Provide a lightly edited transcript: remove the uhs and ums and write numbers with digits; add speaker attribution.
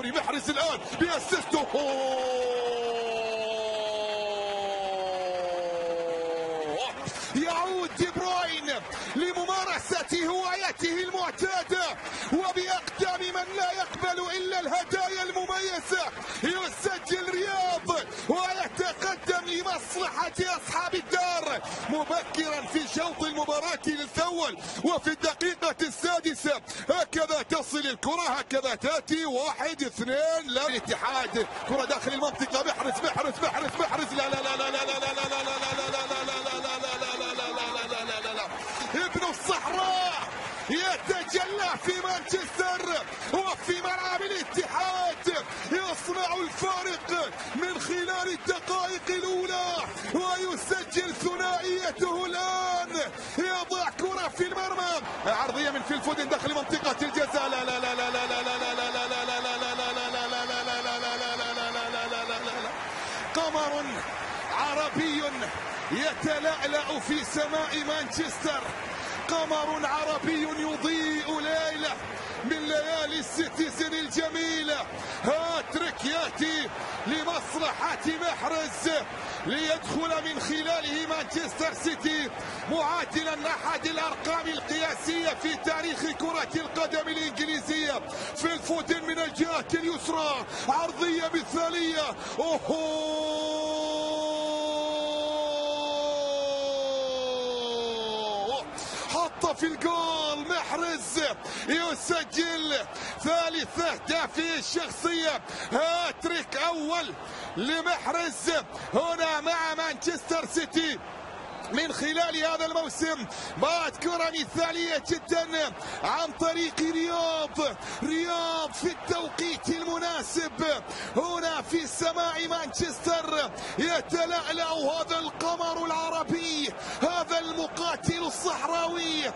Speaker 1: الدوري. محرز الآن بأسيسته، يعود دي بروين لممارسة هوايته المعتادة وبأقدام من لا يقبل إلا الهدايا المميزة. يسجل رياض ويتقدم لمصلحة أصحاب الدار مبكرا في شوط المباراة الأول وفي الدقيقة السادسة. هكذا تصل الكرة، هكذا تأتي. 1-2 للاتحاد. كرة داخل المنطقة. محرز لا لا لا لا لا لا لا لا لا ابن الصحراء يتجلى في مانشستر وفي ملعب الاتحاد، يصنع الفارق من خلال الدقائق الأولى ويسجل ثنائيته الآن. يضع كرة في المرمى، عرضية من فيل فودن داخل منطقة الجزاء. لا لا لا لا لا لا لا لا لا لا قمر عربي يتلألأ في سماء مانشستر، قمر عربي يضيء ليلة من ليالي السيتيزن الجميلة. هاتريك يأتي لمصلحة محرز ليدخل من خلاله مانشستر سيتي معادلا أحد الأرقام القياسية في تاريخ كرة القدم الإنجليزية. في الفودن من الجهة اليسرى، عرضية مثالية. حط في الجول. محرز يسجل ثالث أهدافه الشخصية. هاتريك أول لمحرز هنا مع مانشستر سيتي من خلال هذا الموسم. بعد كرة مثالية جدا عن طريق رياض في التوقيت المناسب هنا في سماء مانشستر. يتلألأ هذا القمر العربي، هذا المقاتل الصحراوي.